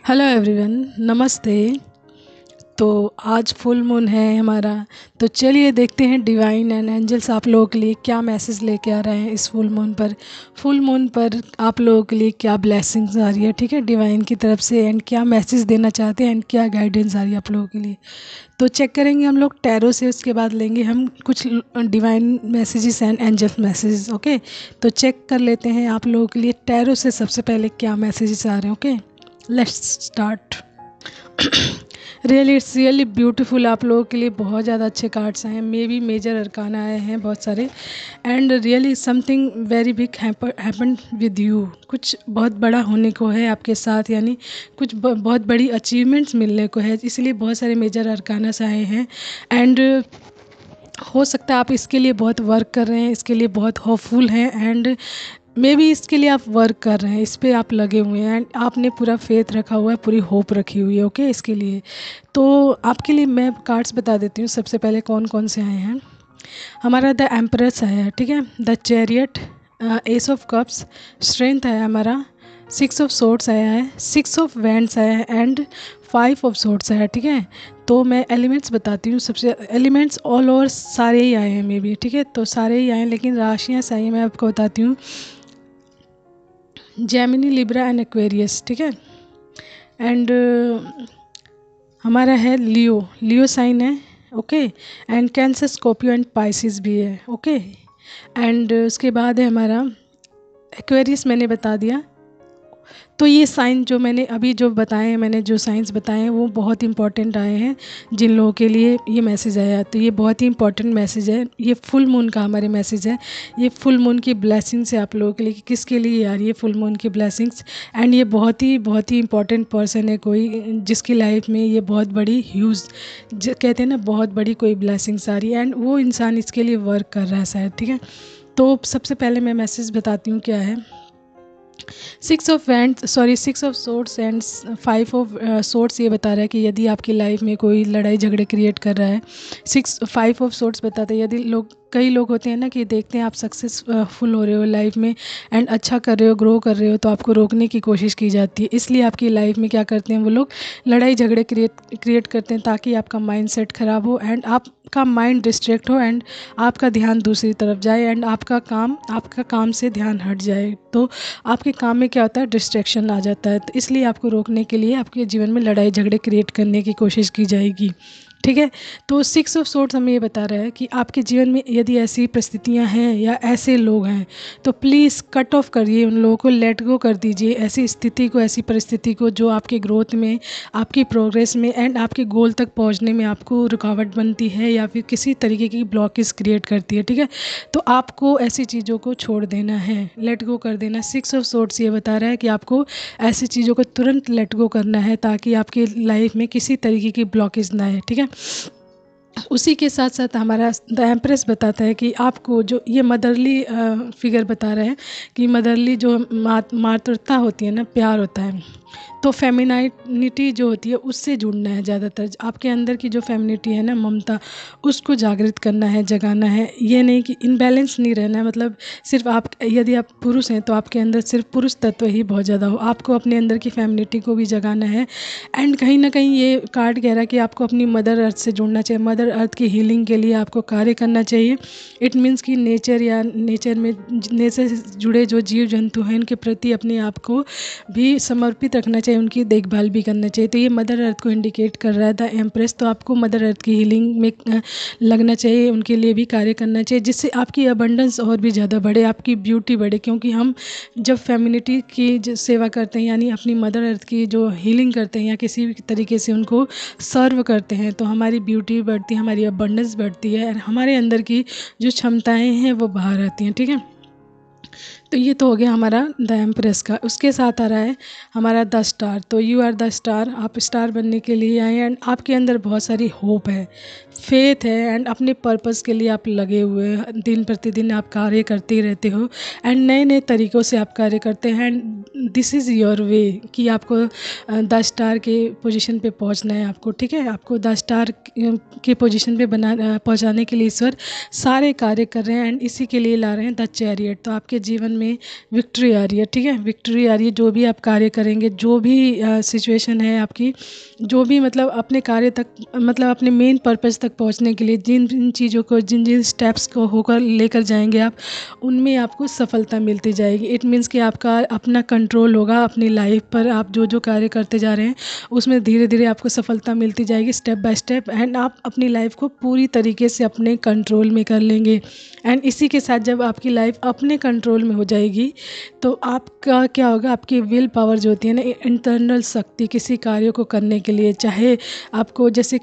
Hello everyone, नमस्ते। तो आज फुल मून है हमारा। तो चलिए देखते हैं डिवाइन एंड एंजल्स आप लोगों के लिए क्या मैसेज लेके आ रहे हैं इस फुल मून पर आप लोगों के लिए क्या ब्लेसिंग्स आ रही है, ठीक है, डिवाइन की तरफ से, एंड क्या मैसेज देना चाहते हैं एंड क्या गाइडेंस आ रही है आप लोगों के लिए। तो चेक करेंगे हम लोग टैरो से, उसके बाद लेंगे हम कुछ divine messages and angels messages. Okay, तो चेक कर लेते हैं आप लोगों के लिए टैरो से सबसे पहले क्या मैसेजेस आ रहे हैं। Okay, let's start. It's really beautiful. आप लोगों के लिए बहुत ज़्यादा अच्छे कार्ड्स आए हैं, मे बी मेजर अरकाना आए हैं बहुत सारे, and really something very big happen with you. कुछ बहुत बड़ा होने को है आपके साथ, यानी कुछ बहुत बड़ी अचीवमेंट्स मिलने को है, इसलिए बहुत सारे मेजर अरकानास आए हैं। एंड हो सकता है आप इसके लिए बहुत वर्क कर रहे हैं, इसके लिए बहुत होपफुल हैं, एंड मे बी इसके लिए आप वर्क कर रहे हैं, इस पर आप लगे हुए हैं एंड आपने पूरा फेथ रखा हुआ है, पूरी होप रखी हुई है। ओके, इसके लिए तो आपके लिए मैं कार्ड्स बता देती हूँ सबसे पहले कौन कौन से आए हैं। हमारा द एम्परेस आया है, ठीक है, the chariot, S of cups, strength आया हमारा, 6 ऑफ सोर्ड्स आया है, 6 ऑफ वैंड्स आया है, एंड 5 ऑफ सोर्ड्स आया है, ठीक है। तो मैं एलिमेंट्स बताती हूँ सबसे। एलिमेंट्स ऑल ओवर सारे ही आए हैं मे बी, ठीक है, तो सारे ही आए हैं, लेकिन राशियाँ सही है मैं आपको बताती हूँ। जेमिनी, लिब्रा एंड एक्वेरियस, ठीक है। एंड हमारा है लियो साइन है। Okay, and cancer, Scorpio and Pisces भी है। ओके, एंड उसके बाद है हमारा एक्वेरियस, मैंने बता दिया। तो ये साइन जो मैंने अभी जो बताए हैं, मैंने जो साइंस बताए हैं वो बहुत इंपॉर्टेंट आए हैं जिन लोगों के लिए ये मैसेज आया। तो ये बहुत ही इंपॉर्टेंट मैसेज है, ये फुल मून का हमारे मैसेज है। ये फुल मून की ब्लेसिंग्स है आप लोगों के लिए कि किसके लिए आ रही है फुल मून की ब्लेसिंग्स। एंड ये बहुत ही इंपॉर्टेंट पर्सन है कोई, जिसकी लाइफ में ये बहुत बड़ी ह्यूज कहते हैं ना, बहुत बड़ी कोई ब्लेसिंग्स आ रही है, एंड वो इंसान इसके लिए वर्क कर रहा है शायद, ठीक है। तो सबसे पहले मैं मैसेज बताती हूँ क्या है। 6 of swords and 5 of swords ये बता रहा है कि यदि आपकी लाइफ में कोई लड़ाई झगड़े क्रिएट कर रहा है। 5 ऑफ सोर्ड्स बताता है यदि कई लोग होते हैं ना कि देखते हैं आप सक्सेसफुल हो रहे हो लाइफ में एंड अच्छा कर रहे हो, ग्रो कर रहे हो, तो आपको रोकने की कोशिश की जाती है। इसलिए आपकी लाइफ में क्या करते हैं वो लोग, लड़ाई झगड़े क्रिएट करते हैं ताकि आपका माइंड सेट खराब हो एंड आपका माइंड डिस्ट्रैक्ट हो एंड आपका ध्यान दूसरी तरफ जाए एंड आपका काम से ध्यान हट जाए। तो आपके काम में क्या होता है, डिस्ट्रैक्शन आ जाता है। तो इसलिए आपको रोकने के लिए आपके जीवन में लड़ाई झगड़े क्रिएट करने की कोशिश की जाएगी, ठीक है। तो 6 ऑफ सोर्ड्स हमें ये बता रहा है कि आपके जीवन में यदि ऐसी परिस्थितियां हैं या ऐसे लोग हैं तो प्लीज़ कट ऑफ करिए उन लोगों को, लेट गो कर दीजिए ऐसी स्थिति को, ऐसी परिस्थिति को जो आपके ग्रोथ में, आपकी प्रोग्रेस में एंड आपके गोल तक पहुंचने में आपको रुकावट बनती है या फिर किसी तरीके की ब्लॉकेज क्रिएट करती है, ठीक है। तो आपको ऐसी चीज़ों को छोड़ देना है, लेट गो कर देना। 6 ऑफ सोर्ड्स ये बता रहा है कि आपको ऐसी चीज़ों को तुरंत लेट गो करना है ताकि आपकी लाइफ में किसी तरीके की ब्लॉकेज ना आए, ठीक है। उसी के साथ साथ हमारा द एम्प्रेस बताता है कि आपको जो ये मदरली फिगर बता रहे हैं कि मदरली जो मातृता होती है ना, प्यार होता है, तो फेमिनिटी जो होती है उससे जुड़ना है ज़्यादातर। आपके अंदर की जो फेमिनिटी है ना, ममता, उसको जागृत करना है, जगाना है। ये नहीं कि इनबैलेंस नहीं रहना है, मतलब सिर्फ आप, यदि आप पुरुष हैं तो आपके अंदर सिर्फ पुरुष तत्व ही बहुत ज़्यादा हो, आपको अपने अंदर की फेमिनिटी को भी जगाना है। एंड कहीं ना कहीं ये कार्ड कह रहा है कि आपको अपनी मदर अर्थ से जुड़ना चाहिए, मदर अर्थ की हीलिंग के लिए आपको कार्य करना चाहिए। इट मीन्स कि नेचर से जुड़े जो जीव जंतु हैं उनके प्रति अपने आप को भी समर्पित रखना चाहिए, उनकी देखभाल भी करना चाहिए। तो ये मदर अर्थ को इंडिकेट कर रहा है द एम्प्रेस। तो आपको मदर अर्थ की हीलिंग में लगना चाहिए, उनके लिए भी कार्य करना चाहिए, जिससे आपकी अबंडेंस और भी ज़्यादा बढ़े, आपकी ब्यूटी बढ़े। क्योंकि हम जब फेमिनिटी की सेवा करते हैं, यानी अपनी मदर अर्थ की जो हीलिंग करते हैं या किसी भी तरीके से उनको सर्व करते हैं, तो हमारी ब्यूटी बढ़ती है, हमारी अबंडेंस बढ़ती है और हमारे अंदर की जो क्षमताएं हैं वो बाहर आती हैं, ठीक है। तो ये तो हो गया हमारा द एम्प्रेस का। उसके साथ आ रहा है हमारा द स्टार। तो यू आर द स्टार, आप स्टार बनने के लिए आए एंड आपके अंदर बहुत सारी होप है, फेथ है एंड अपने पर्पस के लिए आप लगे हुए हैं। दिन प्रतिदिन आप कार्य करते ही रहते हो एंड नए नए तरीक़ों से आप कार्य करते हैं and this is your way कि आपको द स्टार के पोजीशन पे पहुंचना है आपको, ठीक है। आपको द स्टार के पोजीशन पे पहुंचाने के लिए ईश्वर सारे कार्य कर रहे हैं एंड इसी के लिए ला रहे हैं द चैरियट। तो आपके जीवन में विक्ट्री आ रही है, ठीक है, विक्ट्री आ रही है। जो भी आप कार्य करेंगे, जो भी सिचुएशन है आपकी, जो भी मतलब अपने कार्य तक, मतलब अपने मेन पर्पस तक पहुंचने के लिए जिन जिन चीज़ों को, जिन जिन स्टेप्स को होकर लेकर जाएंगे आप, उनमें आपको सफलता मिलती जाएगी। इट मीन्स कि आपका अपना कंट्रोल होगा अपनी लाइफ पर। आप जो जो कार्य करते जा रहे हैं उसमें धीरे धीरे आपको सफलता मिलती जाएगी, स्टेप बाय स्टेप, एंड आप अपनी लाइफ को पूरी तरीके से अपने कंट्रोल में कर लेंगे। एंड इसी के साथ जब आपकी लाइफ अपने कंट्रोल में हो जाएगी तो आपका क्या होगा, आपकी विल पावर जो होती है ना, इंटरनल शक्ति किसी कार्य को करने के लिए, चाहे आपको जैसे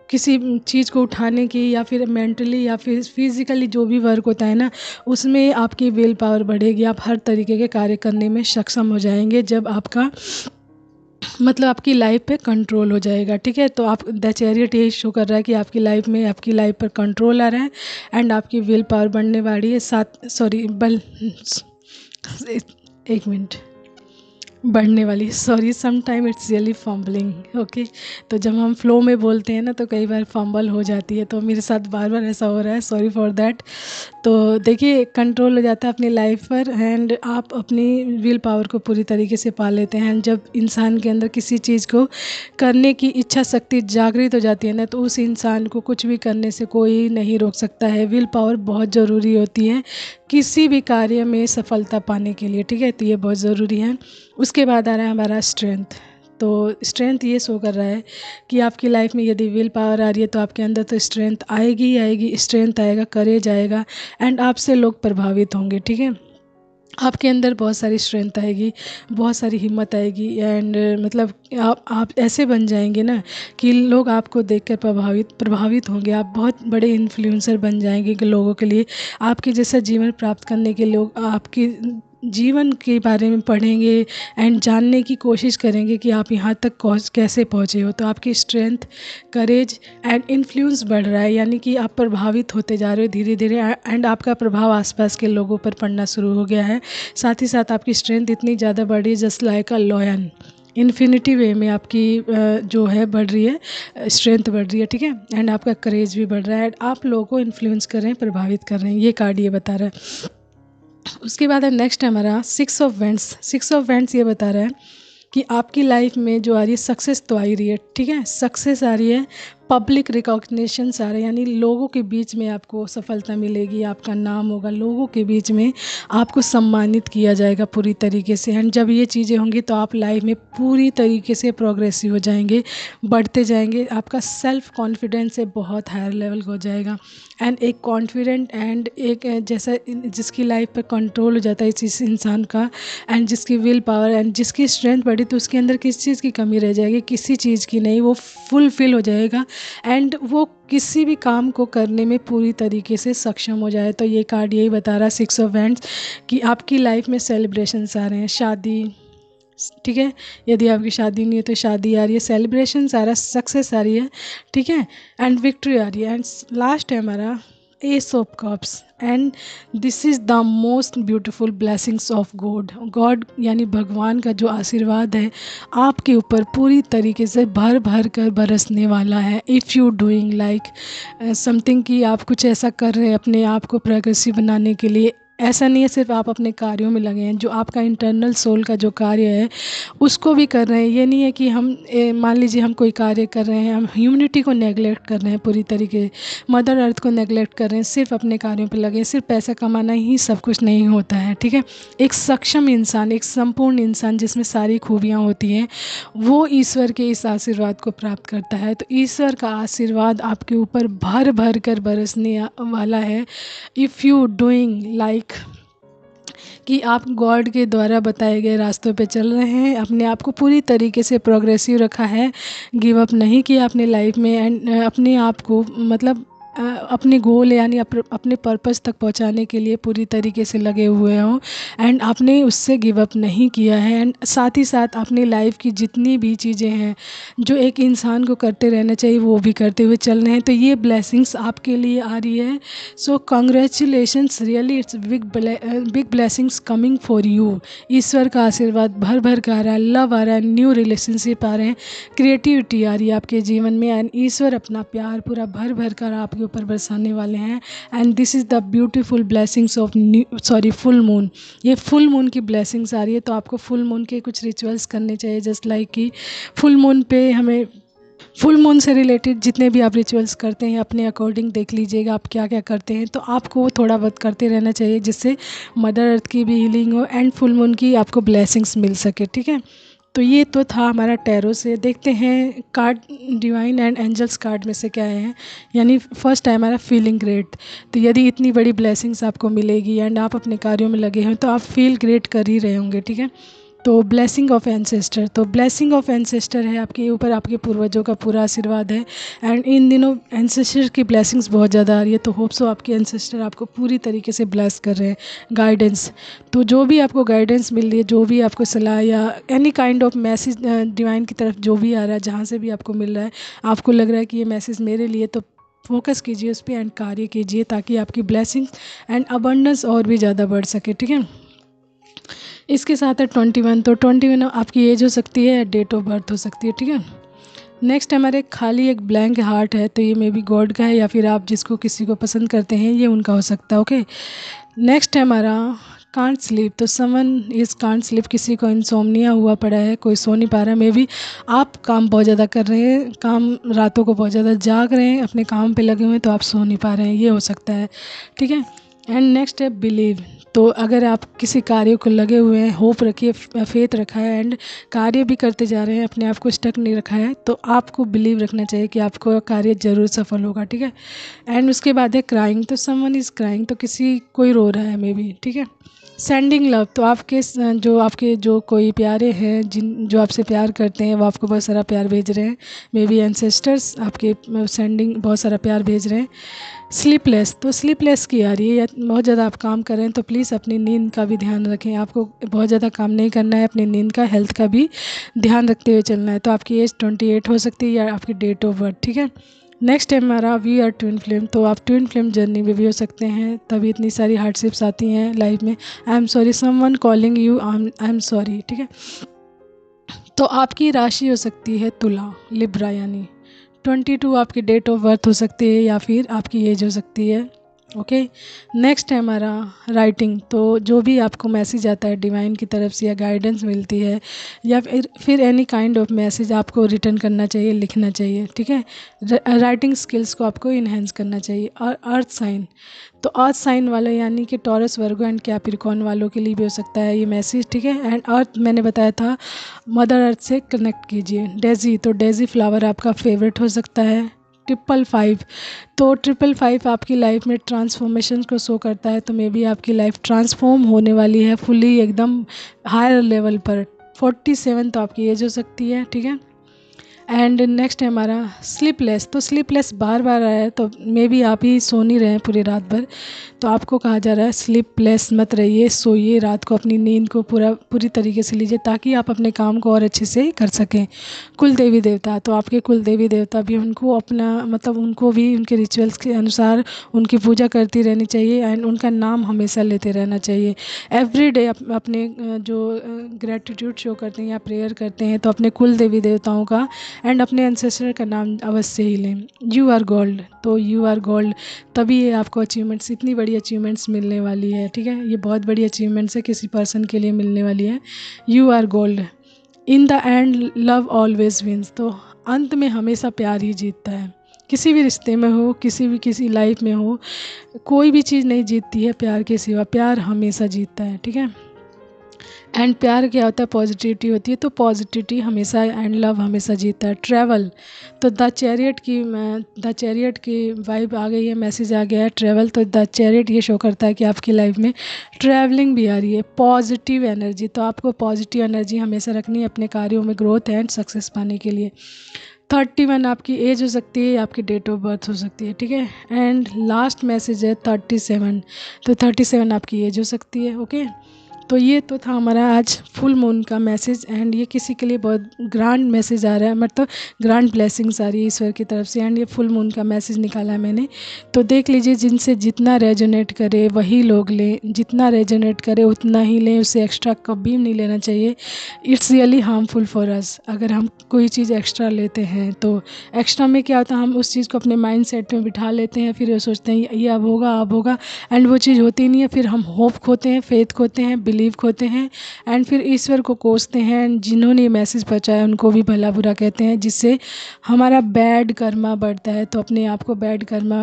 किसी चीज़ को उठाने की, या फिर मेंटली या फिर फिज़िकली जो भी वर्क होता है ना, उसमें आपकी विल पावर बढ़ेगी। आप हर तरीके के कार्य करने में सक्षम हो जाएंगे जब आपका मतलब आपकी लाइफ पे कंट्रोल हो जाएगा, ठीक है। तो आप द चैरियट यही शो कर रहा है कि आपकी लाइफ पर कंट्रोल आ रहा है एंड आपकी विल पावर बढ़ने वाली है। एक मिनट, बढ़ने वाली, sorry, some time it's really fumbling, okay. तो जब हम फ्लो में बोलते हैं ना तो कई बार फंबल हो जाती है, तो मेरे साथ बार बार ऐसा हो रहा है, सॉरी फॉर दैट। तो देखिए, कंट्रोल हो जाता है अपनी लाइफ पर एंड आप अपनी विल पावर को पूरी तरीके से पा लेते हैं। जब इंसान के अंदर किसी चीज़ को करने की इच्छा शक्ति जागृत हो जाती है ना, तो उस इंसान को कुछ भी करने से कोई नहीं रोक सकता है। विल पावर बहुत ज़रूरी होती है किसी भी कार्य में सफलता पाने के लिए, ठीक है। तो ये बहुत ज़रूरी है। उसके बाद आ रहा है हमारा स्ट्रेंथ। तो स्ट्रेंथ ये शो कर रहा है कि आपकी लाइफ में यदि विल पावर आ रही है तो आपके अंदर तो स्ट्रेंथ आएगी ही आएगी, स्ट्रेंथ आएगा, करेज आएगा एंड आपसे लोग प्रभावित होंगे, ठीक है। आपके अंदर बहुत सारी स्ट्रेंथ आएगी, बहुत सारी हिम्मत आएगी एंड मतलब आप ऐसे बन जाएंगे ना कि लोग आपको देखकर प्रभावित होंगे। आप बहुत बड़े इन्फ्लुएंसर बन जाएंगे कि लोगों के लिए आपके जैसा जीवन प्राप्त करने के लोग आपके जीवन के बारे में पढ़ेंगे एंड जानने की कोशिश करेंगे कि आप यहाँ तक कैसे पहुँचे हो। तो आपकी स्ट्रेंथ, करेज एंड इन्फ्लुएंस बढ़ रहा है, यानी कि आप प्रभावित होते जा रहे हो धीरे धीरे एंड आपका प्रभाव आसपास के लोगों पर पड़ना शुरू हो गया है। साथ ही साथ आपकी स्ट्रेंथ इतनी ज़्यादा बढ़ रही है, just like a lion, infinity way में आपकी जो है बढ़ रही है, स्ट्रेंथ बढ़ रही है, ठीक है। एंड आपका करेज भी बढ़ रहा है, आप लोगों को इन्फ्लुएंस कर रहे हैं, प्रभावित कर रहे हैं, ये कार्ड ये बता रहा है। उसके बाद है नेक्स्ट हमारा 6 ऑफ वेंट्स। 6 ऑफ वेंट्स ये बता रहा है कि आपकी लाइफ में जो आ रही है सक्सेस तो आ ही रही है, ठीक है, सक्सेस आ रही है, पब्लिक रिकॉग्निशंस आ रहे हैं, यानी लोगों के बीच में आपको सफलता मिलेगी, आपका नाम होगा, लोगों के बीच में आपको सम्मानित किया जाएगा पूरी तरीके से। एंड जब ये चीज़ें होंगी तो आप लाइफ में पूरी तरीके से प्रोग्रेसिव हो जाएंगे, बढ़ते जाएंगे, आपका सेल्फ कॉन्फिडेंस है बहुत हायर लेवल हो जाएगा एंड एक कॉन्फिडेंट एंड एक जैसा जिसकी लाइफ पर कंट्रोल हो जाता है इस इंसान का एंड जिसकी विल पावर एंड जिसकी स्ट्रेंथ बढ़ी, तो उसके अंदर किस चीज़ की कमी रह जाएगी, किसी चीज़ की नहीं, वो फुलफिल हो जाएगा एंड वो किसी भी काम को करने में पूरी तरीके से सक्षम हो जाए। तो ये कार्ड यही बता रहा है 6 ऑफ वेंट्स कि आपकी लाइफ में सेलिब्रेशंस आ रहे हैं, शादी, ठीक है, यदि आपकी शादी नहीं है तो शादी आ रही है, सेलिब्रेशंस आ रहा है, सक्सेस आ रही है, ठीक है, एंड विक्ट्री आ रही है। एंड लास्ट है हमारा S of cups and this is the most beautiful blessings of God यानी भगवान का जो आशीर्वाद है आपके ऊपर पूरी तरीके से भर भर कर बरसने वाला है। If you doing like something कि आप कुछ ऐसा कर रहे हैं अपने आप को प्रोग्रेसिव बनाने के लिए, ऐसा नहीं है सिर्फ आप अपने कार्यों में लगे हैं, जो आपका इंटरनल सोल का जो कार्य है उसको भी कर रहे हैं। ये नहीं है कि हम मान लीजिए हम कोई कार्य कर रहे हैं, हम ह्यूमनिटी को नेगलेक्ट कर रहे हैं, पूरी तरीके मदर अर्थ को नेगलेक्ट कर रहे हैं, सिर्फ अपने कार्यों पे लगे, सिर्फ पैसा कमाना ही सब कुछ नहीं होता है, ठीक है। एक सक्षम इंसान, एक संपूर्ण इंसान जिसमें सारी खूबियाँ होती हैं, वो ईश्वर के इस आशीर्वाद को प्राप्त करता है। तो ईश्वर का आशीर्वाद आपके ऊपर भर भर कर बरसने वाला है इफ़ यू डूइंग लाइक कि आप गॉड के द्वारा बताए गए रास्तों पे चल रहे हैं, अपने आप को पूरी तरीके से प्रोग्रेसिव रखा है, गिव अप नहीं किया अपने लाइफ में एंड अपने आप को मतलब अपने गोल यानी अपने पर्पस तक पहुंचाने के लिए पूरी तरीके से लगे हुए हों एंड आपने उससे गिव अप नहीं किया है। एंड साथ ही साथ अपनी लाइफ की जितनी भी चीज़ें हैं जो एक इंसान को करते रहना चाहिए वो भी करते हुए चल रहे हैं। तो ये ब्लेसिंग्स आपके लिए आ रही है। So congratulations, really it's big blessings coming for you. ईश्वर का आशीर्वाद भर भर कर आ रहा है, लव आ रहा है, न्यू रिलेशनशिप आ रहे हैं, क्रिएटिविटी आ रही है आपके जीवन में एंड ईश्वर अपना प्यार पूरा भर भर कर आपके ऊपर बरसाने वाले हैं। And this is the beautiful blessings of full moon. ये फुल मून की ब्लेसिंग्स आ रही है, तो आपको फुल मून के कुछ रिचुअल्स करने चाहिए। जस्ट लाइक कि फुल मून पे हमें फुल मून से रिलेटेड जितने भी आप रिचुअल्स करते हैं अपने अकॉर्डिंग देख लीजिएगा आप क्या क्या करते हैं, तो आपको वो थोड़ा बहुत करते रहना चाहिए जिससे मदर अर्थ की भी हीलिंग हो एंड फुल मून की आपको ब्लेसिंग्स मिल सके। ठीक है, तो ये तो था हमारा टैरो से। देखते हैं card divine and angels card में से क्या है। यानी फर्स्ट है हमारा फीलिंग ग्रेट। तो यदि इतनी बड़ी ब्लेसिंग्स आपको मिलेगी एंड आप अपने कार्यों में लगे हैं तो आप फील ग्रेट कर ही रहे होंगे। ठीक है, तो ब्लेसिंग ऑफ एंसेस्टर, तो ब्लेसिंग ऑफ एंसेस्टर है आपके ऊपर, आपके पूर्वजों का पूरा आशीर्वाद है। एंड इन दिनों एंसेस्टर की ब्लेसिंग्स बहुत ज़्यादा आ रही है, तो होप सो आपके एंसेस्टर आपको पूरी तरीके से ब्लेस कर रहे हैं। गाइडेंस, तो जो भी आपको गाइडेंस मिल रही है, जो भी आपको सलाह या any kind of message divine की तरफ जो भी आ रहा है, जहाँ से भी आपको मिल रहा है, आपको लग रहा है कि ये मैसेज मेरे लिए, तो फोकस कीजिए उस पर एंड कार्य कीजिए ताकि आपकी ब्लेसिंग्स एंड अबंडेंस और भी ज़्यादा बढ़ सके। ठीक है, इसके साथ है 21, तो 21 आपकी एज हो सकती है, डेट ऑफ बर्थ हो सकती है। ठीक है, नेक्स्ट हमारे खाली एक ब्लैंक हार्ट है, तो ये मे बी गॉड का है या फिर आप जिसको किसी को पसंद करते हैं ये उनका हो सकता है। ओके, नेक्स्ट है हमारा कांट स्लीप, तो समवन इज़ कांट स्लीप, किसी को इंसोम्निया हुआ पड़ा है, कोई सो नहीं पा रहा है। मे बी आप काम बहुत ज़्यादा कर रहे हैं, काम रातों को बहुत ज़्यादा जाग रहे हैं, अपने काम पे लगे हुए हैं, तो आप सो नहीं पा रहे हैं, ये हो सकता है। ठीक है, एंड नेक्स्ट है बिलीव, तो अगर आप किसी कार्य को लगे हुए हैं, होप रखिए, फेथ रखा है एंड कार्य भी करते जा रहे हैं, अपने आप को स्टक नहीं रखा है, तो आपको बिलीव रखना चाहिए कि आपको कार्य ज़रूर सफल होगा। ठीक है, एंड उसके बाद है क्राइंग, तो समवन इज़ क्राइंग, तो किसी कोई रो रहा है मे बी। ठीक है, सेंडिंग लव, तो आपके जो कोई प्यारे हैं, जो आपसे प्यार करते हैं, वो आपको बहुत सारा प्यार भेज रहे हैं। मे बी एंसेस्टर्स आपके सेंडिंग बहुत सारा प्यार भेज रहे हैं। स्लीपलेस, तो स्लीपलेस की आ रही है, या बहुत ज़्यादा आप काम कर रहे हैं, तो प्लीज़ अपनी नींद का भी ध्यान रखें। आपको बहुत ज़्यादा काम नहीं करना है, अपनी नींद का, हेल्थ का भी ध्यान रखते हुए चलना है। तो आपकी एज 28 हो सकती है या आपकी डेट ऑफ बर्थ। ठीक है, नेक्स्ट है हमारा वी आर ट्विन फ्लेम, तो आप ट्विन फ्लेम जर्नी में भी हो सकते हैं, तभी इतनी सारी हार्डशिप्स आती हैं लाइफ में। I am sorry someone calling you, I am sorry. ठीक है, तो आपकी राशि हो सकती है तुला, लिब्रा, यानी 22 आपकी डेट ऑफ बर्थ हो सकती है या फिर आपकी एज हो सकती है। ओके, नेक्स्ट है हमारा राइटिंग, तो जो भी आपको मैसेज आता है डिवाइन की तरफ से या गाइडेंस मिलती है या फिर एनी काइंड ऑफ मैसेज आपको रिटर्न करना चाहिए, लिखना चाहिए। ठीक है, राइटिंग स्किल्स को आपको इन्हेंस करना चाहिए। और अर्थ साइन, तो अर्थ साइन वाले यानी कि टॉरस, वर्गो एंड कैप्रिकॉर्न वालों के लिए भी हो सकता है ये मैसेज। ठीक है, एंड अर्थ मैंने बताया था मदर अर्थ से कनेक्ट कीजिए। डेजी, तो डेजी फ्लावर आपका फेवरेट हो सकता है। 555, तो 555 आपकी लाइफ में ट्रांसफॉर्मेशन को शो करता है, तो मे बी आपकी लाइफ ट्रांसफॉर्म होने वाली है फुली, एकदम हायर लेवल पर। 47 तो आपकी एज हो सकती है। ठीक है, एंड नेक्स्ट है हमारा स्लीपलेस, तो स्लीपलेस बार बार आया है, तो मे बी आप ही सो नहीं रहे हैं पूरी रात भर, तो आपको कहा जा रहा है स्लीपलेस मत रहिए, सोइए, रात को अपनी नींद को पूरी तरीके से लीजिए ताकि आप अपने काम को और अच्छे से कर सकें। कुल देवी देवता, तो आपके कुल देवी देवता भी उनको अपना मतलब उनको भी उनके रिचुअल्स के अनुसार उनकी पूजा करती रहनी चाहिए एंड उनका नाम हमेशा लेते रहना चाहिए। एवरी डे अपने जो ग्रेटिट्यूड शो करते हैं या प्रेयर करते हैं, तो अपने कुल देवी देवताओं का एंड अपने एंसेस्टर का नाम अवश्य ही लें। यू आर गोल्ड, तो यू आर गोल्ड, तभी ये आपको अचीवमेंट्स, इतनी बड़ी अचीवमेंट्स मिलने वाली है। ठीक है, ये बहुत बड़ी अचीवमेंट्स है किसी पर्सन के लिए मिलने वाली है। You are gold, in the end love always wins, तो अंत में हमेशा प्यार ही जीतता है। किसी भी रिश्ते में हो, किसी लाइफ में हो, कोई भी चीज़ नहीं जीतती है प्यार के सिवा, प्यार हमेशा जीतता है। ठीक है, एंड प्यार क्या होता है, पॉजिटिविटी होती है, तो पॉजिटिविटी हमेशा एंड लव हमेशा जीतता है। ट्रैवल, तो द चैरियट की वाइब आ गई है, मैसेज आ गया है ट्रैवल, तो द चैरियट ये शो करता है कि आपकी लाइफ में ट्रैवलिंग भी आ रही है। पॉजिटिव एनर्जी, तो आपको पॉजिटिव एनर्जी हमेशा रखनी है अपने कार्यों में ग्रोथ एंड सक्सेस पाने के लिए। 31 आपकी एज हो सकती है, आपकी डेट ऑफ बर्थ हो सकती है। ठीक है, एंड लास्ट मैसेज है 37, तो 37 आपकी एज हो सकती है। ओके, तो ये तो था हमारा आज फुल मून का मैसेज, एंड ये किसी के लिए बहुत ग्रांड मैसेज आ रहा है, मतलब ग्रांड ब्लेसिंग्स आ रही है ईश्वर की तरफ से, एंड ये फुल मून का मैसेज निकाला है मैंने। तो देख लीजिए, जिनसे जितना रेजोनेट करे वही लोग लें, जितना रेजोनेट करे उतना ही लें, उससे एक्स्ट्रा कभी नहीं लेना चाहिए। It's really harmful for us. अगर हम कोई चीज़ एक्स्ट्रा लेते हैं तो एक्स्ट्रा में क्या होता है, हम उस चीज़ को अपने माइंड सेट में बिठा लेते हैं, फिर सोचते हैं ये अब होगा अब होगा, एंड वो चीज़ होती नहीं है। फिर हम होप खोते हैं, फेथ खोते हैं, बिलीव खोते हैं, एंड फिर ईश्वर को कोसते हैं, जिन्होंने ये मैसेज पहुंचाया उनको भी भला बुरा कहते हैं, जिससे हमारा बैड कर्मा बढ़ता है। तो अपने आप को बैड कर्मा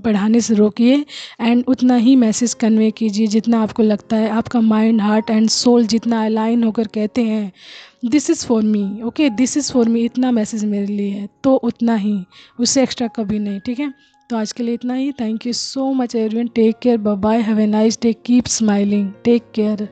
बढ़ाने से रोकिए, एंड उतना ही मैसेज कन्वे कीजिए जितना आपको लगता है, आपका माइंड, हार्ट एंड सोल जितना अलाइन होकर कहते हैं this is for me, okay, this is for me, इतना मैसेज मेरे लिए है, तो उतना ही, उससे एक्स्ट्रा कभी नहीं, ठीक है। तो आज के लिए इतना ही। Thank you so much everyone, take care, bye bye, have a nice day, keep smiling, take care.